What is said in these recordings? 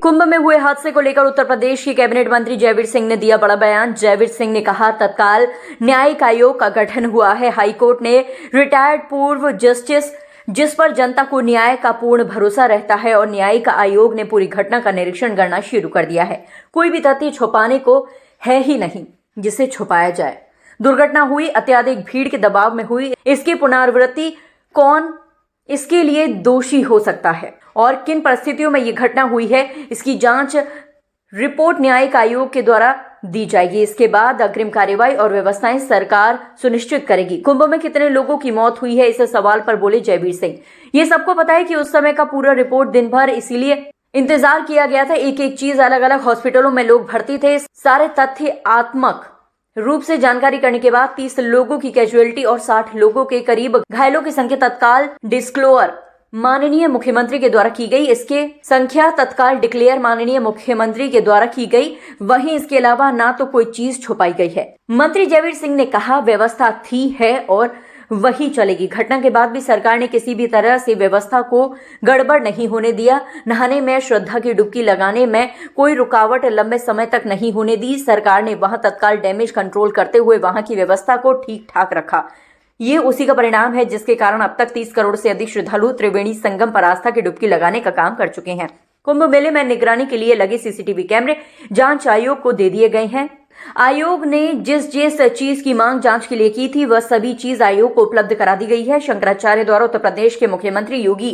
कुंभ में हुए हादसे को लेकर उत्तर प्रदेश के कैबिनेट मंत्री जयवीर सिंह ने दिया बड़ा बयान। जयवीर सिंह ने कहा, तत्काल न्यायिक आयोग का गठन हुआ है। हाईकोर्ट ने रिटायर्ड पूर्व जस्टिस जिस पर जनता को न्याय का पूर्ण भरोसा रहता है और न्यायिक आयोग ने पूरी घटना का निरीक्षण करना शुरू कर दिया है। कोई भी तथ्य छुपाने को है ही नहीं जिसे छुपाया जाए। दुर्घटना हुई, अत्यधिक भीड़ के दबाव में हुई। इसकी पुनरावृत्ति कौन इसके लिए दोषी हो सकता है और किन परिस्थितियों में यह घटना हुई है, इसकी जांच रिपोर्ट न्यायिक आयोग के द्वारा दी जाएगी। इसके बाद अग्रिम कार्यवाही और व्यवस्थाएं सरकार सुनिश्चित करेगी। कुंभ में कितने लोगों की मौत हुई है, इस सवाल पर बोले जयवीर सिंह, ये सबको पता है कि उस समय का पूरा रिपोर्ट दिन भर इसीलिए इंतजार किया गया था। एक एक चीज, अलग अलग हॉस्पिटलों में लोग भर्ती थे। सारे तथ्यात्मक रूप से जानकारी करने के बाद 30 लोगों की कैजुअलिटी और 60 लोगों के करीब घायलों की संख्या तत्काल डिस्क्लोजर माननीय मुख्यमंत्री के द्वारा की गई। इसके संख्या तत्काल डिक्लेयर माननीय मुख्यमंत्री के द्वारा की गई। वहीं इसके अलावा ना तो कोई चीज छुपाई गई है। मंत्री जयवीर सिंह ने कहा, व्यवस्था थी, है और वही चलेगी। घटना के बाद भी सरकार ने किसी भी तरह से व्यवस्था को गड़बड़ नहीं होने दिया। नहाने में, श्रद्धा की डुबकी लगाने में कोई रुकावट लंबे समय तक नहीं होने दी। सरकार ने वहां तत्काल डैमेज कंट्रोल करते हुए वहां की व्यवस्था को ठीक ठाक रखा। ये उसी का परिणाम है जिसके कारण अब तक 30 करोड़ से अधिक श्रद्धालु त्रिवेणी संगम पर आस्था की डुबकी लगाने का काम कर चुके हैं। कुंभ मेले में निगरानी के लिए लगे सीसीटीवी कैमरे जांच आयोग को दे दिए गए हैं। आयोग ने जिस चीज की मांग जांच के लिए की थी, वह सभी चीज आयोग को उपलब्ध करा दी गई है। शंकराचार्य द्वारा उत्तर प्रदेश के मुख्यमंत्री योगी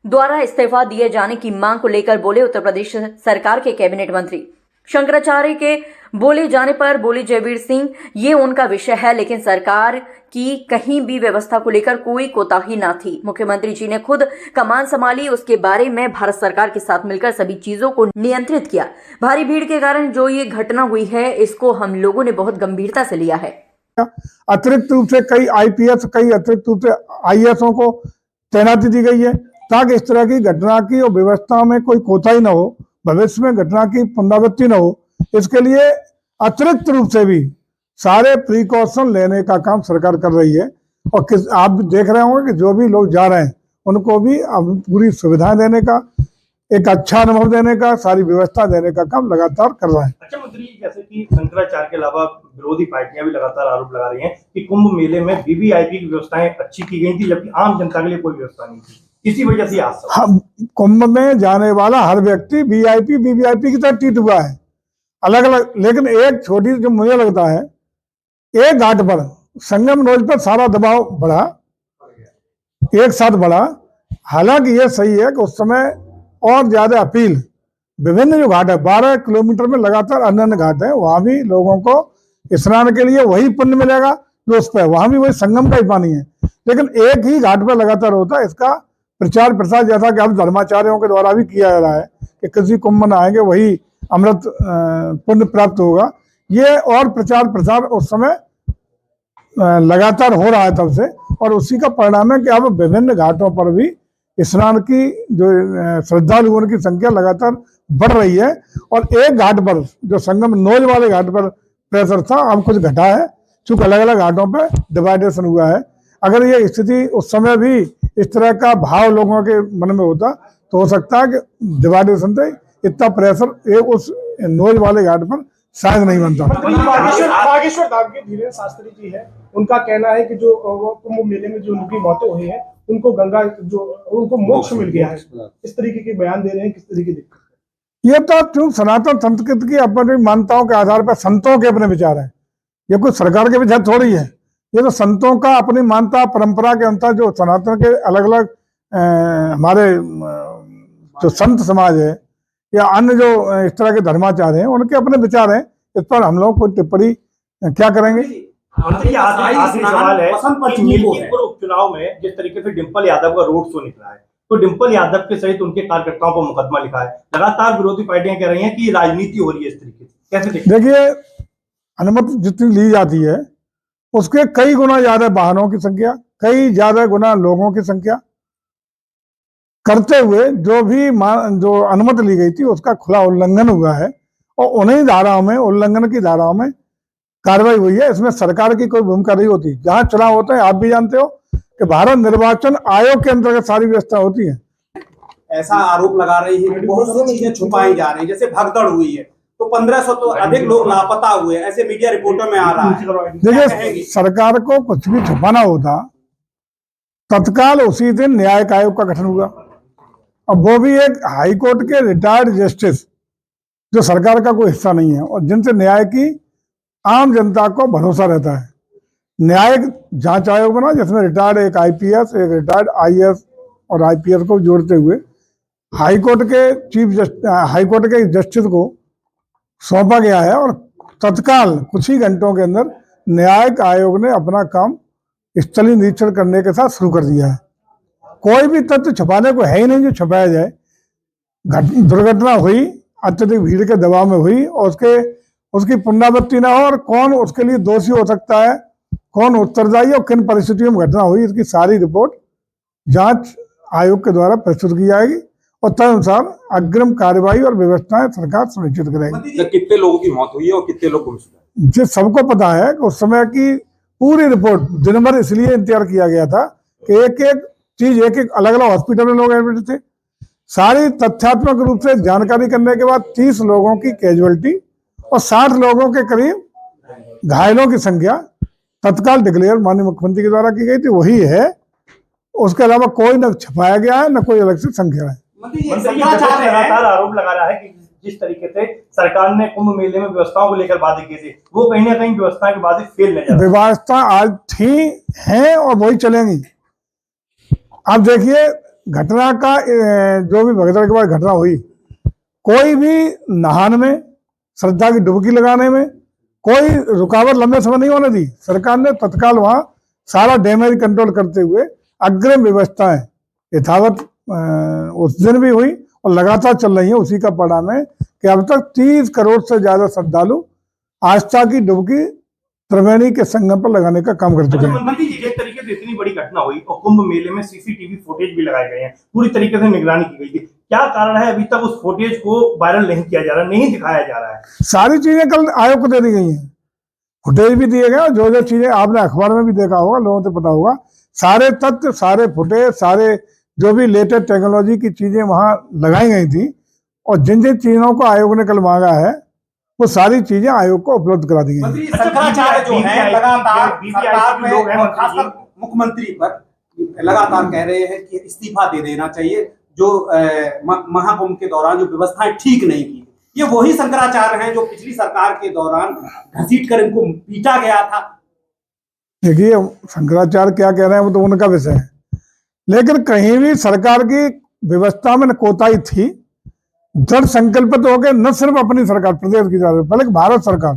द्वारा इस्तीफा दिए जाने की मांग को लेकर बोले उत्तर प्रदेश सरकार के कैबिनेट मंत्री। शंकराचार्य के बोले जाने पर बोले जयवीर सिंह, ये उनका विषय है, लेकिन सरकार की कहीं भी व्यवस्था को लेकर कोई कोताही ना थी। मुख्यमंत्री जी ने खुद कमान संभाली, उसके बारे में भारत सरकार के साथ मिलकर सभी चीजों को नियंत्रित किया। भारी भीड़ के कारण जो ये घटना हुई है, इसको हम लोगों ने बहुत गंभीरता से लिया है। अतिरिक्त रूप से कई आईपीएस, कई अतिरिक्त रूप से आईएएसओं को तैनाती दी गई है ताकि इस तरह की घटना की और व्यवस्था में कोई कोताही न हो, भविष्य में घटना की पुनरावृत्ति न हो। इसके लिए अतिरिक्त रूप से भी सारे प्रिकॉशन लेने का काम सरकार कर रही है। और आप देख रहे होंगे कि जो भी लोग जा रहे हैं उनको भी अब पूरी सुविधाएं देने का, एक अच्छा अनुभव देने का, सारी व्यवस्था देने का काम लगातार कर रहा है। अच्छा मंत्री, जैसे कि शंकराचार्य के अलावा विरोधी पार्टियां भी लगातार आरोप लगा रही हैं कि कुंभ मेले में वीवीआईपी की व्यवस्थाएं अच्छी की गई थी, जबकि आम जनता के लिए कोई व्यवस्था नहीं थी। इसी वजह से आज कुंभ में जाने वाला हर व्यक्ति वीआईपी वीवीआईपी की तरह ट्रीट हुआ है, अलग अलग। लेकिन एक छोटी, जो मुझे लगता है, एक घाट पर संगम नोज पर सारा दबाव बढ़ा, एक साथ बढ़ा। हालांकि ये सही है कि उस समय और ज्यादा अपील, विभिन्न जो घाट है, 12 किलोमीटर में लगातार अन्य अन्य घाट है, वहां भी लोगों को स्नान के लिए वही पुण्य मिलेगा जो उस पर, वहां भी वही संगम का ही पानी है। लेकिन एक ही घाट पर लगातार होता है। इसका प्रचार प्रसार, जैसा कि अब धर्माचार्यों के द्वारा भी किया जा रहा है कि किसी कुंभ में आएंगे वही अमृत पुण्य प्राप्त होगा, ये और प्रचार प्रसार उस समय लगातार हो रहा है तब से। और उसी का परिणाम है कि अब विभिन्न घाटों पर भी स्नान की जो श्रद्धालुओं की संख्या लगातार बढ़ रही है। और एक घाट पर, जो संगम नोज वाले घाट पर प्रेशर था, अब कुछ घटा है, चूंकि अलग अलग घाटों पर डिवाइडेशन हुआ है। अगर ये स्थिति उस समय भी इस तरह का भाव लोगों के मन में होता तो हो सकता है कि डिवाइडेशन से इतना प्रेशर उस नोज वाले घाट पर शायद नहीं बनता। बागेश्वर धाम के धीरेन्द्र शास्त्री जी है, उनका कहना है कि जो कुंभ मेले में जो उनकी मौतें हुई है, उनको गंगा, जो उनको मोक्ष मिल गया है, इस तरीके के बयान दे रहे हैं। किस तरीके की दिक्कत है? ये तो क्यों सनातन संस्कृति की अपनी मान्यताओं के आधार पर संतों के अपने विचार है, ये कोई सरकार के विचार थोड़ी है। ये तो संतों का अपनी मान्यता परंपरा के अनुसार, जो सनातन के अलग अलग हमारे जो संत समाज है या अन्य जो इस तरह के धर्माचार्य हैं, उनके अपने विचार हैं। इस पर हम लोग कोई टिप्पणी क्या करेंगे? सवाल है, उपचुनाव में जिस तरीके से डिंपल यादव का रोड शो निकला है, तो डिंपल यादव के सहित उनके कार्यकर्ताओं पर मुकदमा लिखा है। लगातार विरोधी पार्टियां कह रही हैं कि राजनीति हो रही है इस तरीके से, कैसे देखिए, अनुमति जितनी ली जाती है उसके कई गुना ज्यादा वाहनों की संख्या, कई ज्यादा गुना लोगों की संख्या करते हुए जो अनुमति ली गई थी उसका खुला उल्लंघन हुआ है। और उन्हीं धाराओं में, उल्लंघन की धाराओं में कार्रवाई हुई है। इसमें सरकार की कोई भूमिका नहीं होती। जहां चुनाव होते हैं, आप भी जानते हो कि भारत निर्वाचन आयोग के अंतर्गत सारी व्यवस्था होती है। ऐसा आरोप लगा रही है कि बहुत सी चीजें छुपाई जा रही है, जैसे भगदड़ हुई है तो 1500 तो अधिक लोग लापता हुए, ऐसे मीडिया रिपोर्टों में आ रहा है। देखिए, सरकार को कुछ भी छुपाना होता तत्काल उसी दिन न्यायिक आयोग का गठन हुआ। अब वो भी एक हाई कोर्ट के रिटायर्ड जस्टिस जो सरकार का कोई हिस्सा नहीं है और जिनसे न्याय की आम जनता को भरोसा रहता है। न्यायिक जांच आयोग बना जिसमें रिटायर्ड एक आईपीएस, एक रिटायर्ड आईएएस और आईपीएस को जोड़ते हुए हाई कोर्ट के जस्टिस को सौंपा गया है और तत्काल कुछ ही घंटों के अंदर न्यायिक आयोग ने अपना काम स्थलीय निरीक्षण करने के साथ शुरू कर दिया है। कोई भी तथ्य छुपाने को है ही नहीं जो छुपाया जाए। दुर्घटना हुई, अत्यधिक भीड़ के दबाव में हुई और उसकी पुनरावृत्ति ना हो और कौन उसके लिए दोषी हो सकता है, कौन उत्तरदायी और किन परिस्थितियों में घटना हुई, इसकी सारी रिपोर्ट जांच आयोग के द्वारा प्रस्तुत की जाएगी और तदनुसार अग्रिम कार्रवाई और व्यवस्थाएं सरकार सुनिश्चित करेगी। कितने लोगों की मौत हुई है और कितने लोग गुमशुदा? जो सबको पता है कि उस समय की पूरी रिपोर्ट दिन भर इसलिए इंतजार किया गया था कि एक एक चीज एक एक अलग अलग हॉस्पिटल में लोग एडमिट थे। सारी तथ्यात्मक रूप से जानकारी करने के बाद 30 लोगों की कैजुअलिटी और 60 लोगों के करीब घायलों की संख्या तत्काल डिक्लेयर माननीय मुख्यमंत्री के द्वारा की गई थी, वही है। उसके अलावा कोई न छुपाया गया है न कोई अलग से संख्या है। लगातार आरोप लगा रहा है कि जिस तरीके से सरकार ने कुंभ मेले में व्यवस्थाओं को लेकर वादे किए थे वो कहीं ना कहीं व्यवस्था के वादे फेल नजर। व्यवस्था आज थी, हैं और वही चलेंगी। अब देखिए, घटना का जो भी भगदड़ के बाद घटना हुई, कोई भी नहाने में, श्रद्धा की डुबकी लगाने में कोई रुकावट लंबे समय नहीं होने दी। सरकार ने तत्काल वहां सारा डैमेज कंट्रोल करते हुए अग्रिम व्यवस्थाएं यथावत उस दिन भी हुई और लगातार चल रही है। उसी का परिणाम है कि अब तक 30 करोड़ से ज्यादा श्रद्धालु आस्था की डुबकी त्रिवेणी के संगम पर लगाने का काम कर चुके हैं। मंत्री जी, जिस तरीके से इतनी बड़ी घटना हुई और कुंभ मेले में सीसीटीवी फुटेज भी लगाए गए हैं, पूरी तरीके से निगरानी की गई थी, क्या कारण है अभी तक उस फुटेज को वायरल नहीं किया जा रहा, नहीं दिखाया जा रहा है? सारी चीजें कल आयोग को दे दी गई हैं, फुटेज भी दिए गए और जो चीजें आपने अखबार में भी देखा होगा, लोगों को पता होगा, सारे तथ्य, सारे फुटेज, सारे जो भी लेटेस्ट टेक्नोलॉजी की चीजें वहां लगाई गई थी और जिन जिन चीजों को आयोग ने कल मांगा है वो सारी चीजें आयोग को उपलब्ध करा दी गई। शंकराचार्य जो है लगातार सरकार में और खासकर मुख्यमंत्री पर लगातार कह रहे हैं कि इस्तीफा दे देना चाहिए, जो महाकुंभ के दौरान जो व्यवस्थाएं ठीक नहीं की। ये वही शंकराचार्य हैं जो पिछली सरकार के दौरान घसीट कर इनको पीटा गया था। देखिए, शंकराचार्य क्या कह रहे हैं वो तो उनका विषय है, लेकिन कहीं भी सरकार की व्यवस्था में कोताही थी। दृढ़ संकल्पित हो गए, न सिर्फ अपनी सरकार प्रदेश की तरफ बल्कि भारत सरकार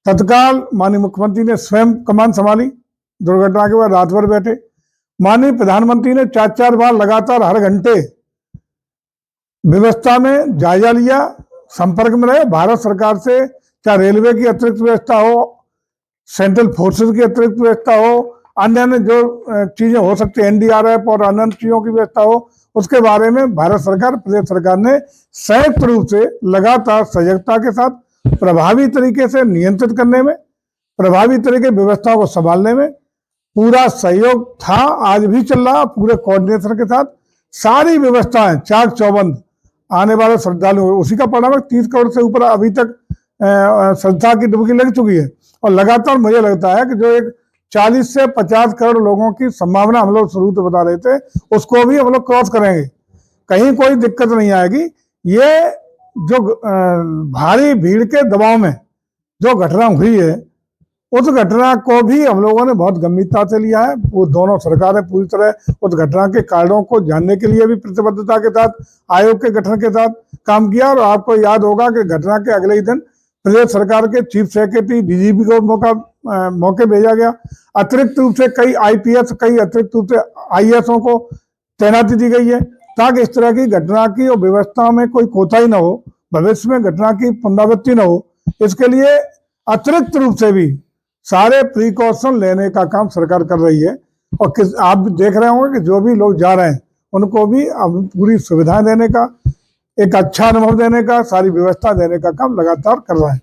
तत्काल माननीय मुख्यमंत्री ने स्वयं कमान संभाली। दुर्घटना के बाद रात भर बैठे, माननीय प्रधानमंत्री ने 4-4 बार लगातार हर घंटे व्यवस्था में जायजा लिया, संपर्क में रहे भारत सरकार से, चाहे रेलवे की अतिरिक्त व्यवस्था हो, सेंट्रल फोर्सेस की अतिरिक्त व्यवस्था हो, अन्य जो चीजें हो सकती है, एनडीआरएफ और अन्य चीजों की व्यवस्था हो, उसके बारे में भारत सरकार, प्रदेश सरकार ने संयुक्त रूप से लगातार सजगता के साथ प्रभावी तरीके से नियंत्रित करने में, प्रभावी तरीके व्यवस्थाओं को संभालने में पूरा सहयोग था। आज भी चल रहा, पूरे कोऑर्डिनेशन के साथ सारी व्यवस्थाएं चाक चौबंद आने वाले श्रद्धालु, उसी का परिणाम 30 करोड़ से ऊपर अभी तक श्रद्धा की डुबकी लग चुकी है और लगातार मुझे लगता है कि जो एक 40 से 50 करोड़ लोगों की संभावना हम लोग शुरू तो बता रहे थे, उसको भी हम लोग क्रॉस करेंगे, कहीं कोई दिक्कत नहीं आएगी। ये जो भारी भीड़ के दबाव में जो घटना हुई है, उस घटना को भी हम लोगों ने बहुत गंभीरता से लिया है। वो दोनों सरकारें पूरी तरह उस घटना के कारणों को जानने के लिए भी प्रतिबद्धता के साथ आयोग के गठन के साथ काम किया। और आपको याद होगा कि घटना के अगले ही दिन प्रदेश सरकार के चीफ सेक्रेटरी डीजीपी को मौके भेजा गया। अतिरिक्त रूप से कई आईपीएस, कई अतिरिक्त रूप से आईएएसओं को तैनाती दी गई है ताकि इस तरह की घटना की और व्यवस्था में कोई कोताही न हो, भविष्य में घटना की पुनरावृत्ति न हो। इसके लिए अतिरिक्त रूप से भी सारे प्रिकॉशन लेने का काम सरकार कर रही है। और आप भी देख रहे होंगे कि जो भी लोग जा रहे हैं उनको भी अब पूरी सुविधाएं देने का, एक अच्छा अनुभव देने का, सारी व्यवस्था देने का काम लगातार कर रहा है।